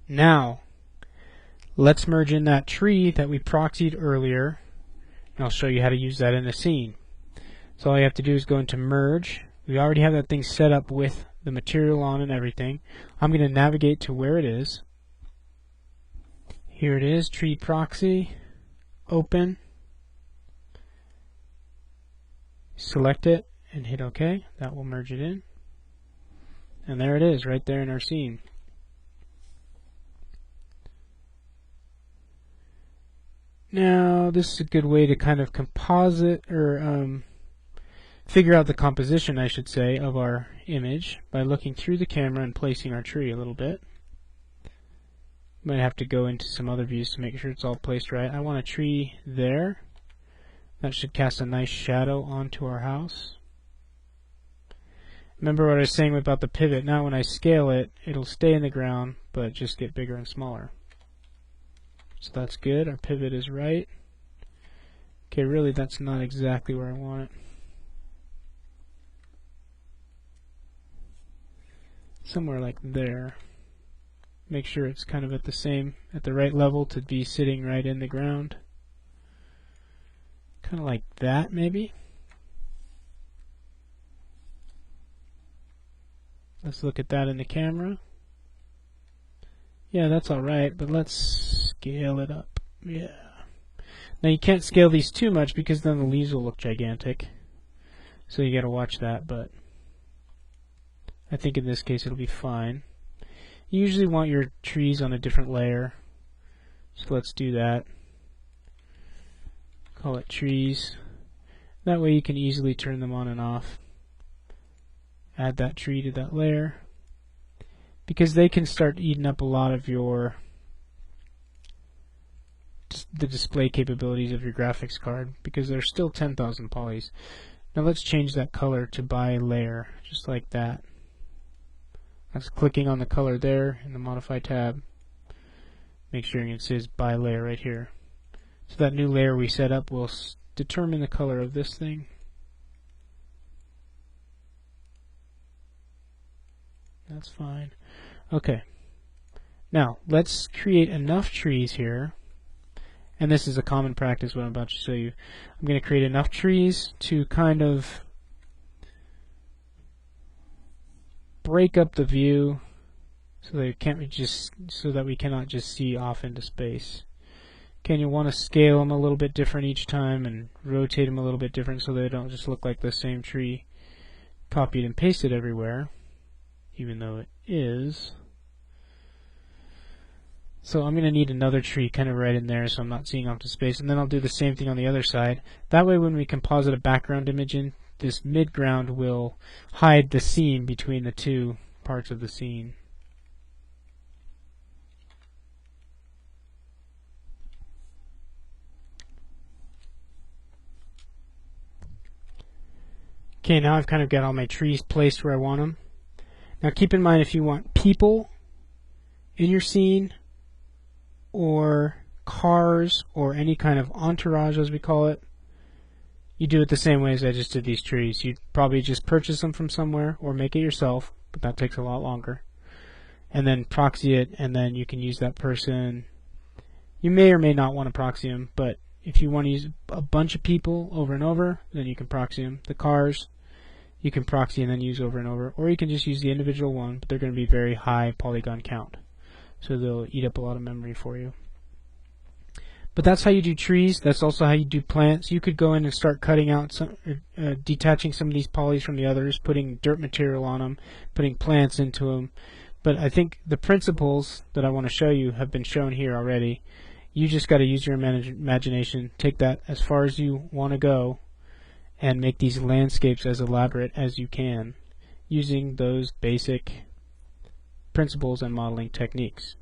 Now, let's merge in that tree that we proxied earlier, and I'll show you how to use that in the scene. So all you have to do is go into Merge. We already have that thing set up with the material on and everything. I'm going to navigate to where it is. Here it is, Tree Proxy, Open. Select it and hit OK. That will merge it in. And there it is, right there in our scene. Now, this is a good way to kind of composite or figure out the composition, I should say, of our image by looking through the camera and placing our tree a little bit. Might have to go into some other views to make sure it's all placed right. I want a tree there. That should cast a nice shadow onto our house. Remember what I was saying about the pivot. Now when I scale it, it'll stay in the ground, but just get bigger and smaller. So that's good. Our pivot is right. Okay, really that's not exactly where I want it. Somewhere like there. Make sure it's kind of at the right level to be sitting right in the ground. Kind of like that, maybe. Let's look at that in the camera. Yeah, that's alright, but let's scale it up. Yeah. Now you can't scale these too much because then the leaves will look gigantic. So you gotta watch that, but I think in this case it'll be fine. You usually want your trees on a different layer. So let's do that. Call it trees. That way you can easily turn them on and off. Add that tree to that layer. Because they can start eating up a lot of the display capabilities of your graphics card, because there's still 10,000 polys. Now let's change that color to by layer, just like that. That's clicking on the color there in the Modify tab. Make sure it says by layer right here. So that new layer we set up will determine the color of this thing. That's fine. Okay. Now, let's create enough trees here. And this is a common practice, what I'm about to show you. I'm going to create enough trees to kind of break up the view so that we cannot just see off into space. Okay, and you want to scale them a little bit different each time and rotate them a little bit different so they don't just look like the same tree copied and pasted everywhere, even though it is. So I'm going to need another tree kind of right in there so I'm not seeing off to space, and then I'll do the same thing on the other side. That way when we composite a background image in, this midground will hide the seam between the two parts of the scene. Okay, now I've kind of got all my trees placed where I want them. Now keep in mind, if you want people in your scene, or cars, or any kind of entourage as we call it, you do it the same way as I just did these trees. You'd probably just purchase them from somewhere or make it yourself, but that takes a lot longer. And then proxy it, and then you can use that person. You may or may not want to proxy them, but if you want to use a bunch of people over and over, then you can proxy them. The cars, you can proxy and then use over and over, or you can just use the individual one, but they're going to be very high polygon count. So they'll eat up a lot of memory for you. But that's how you do trees. That's also how you do plants. You could go in and start cutting out detaching some of these polys from the others, putting dirt material on them, putting plants into them. But I think the principles that I want to show you have been shown here already. You just got to use your imagination, take that as far as you want to go, and make these landscapes as elaborate as you can using those basic principles and modeling techniques.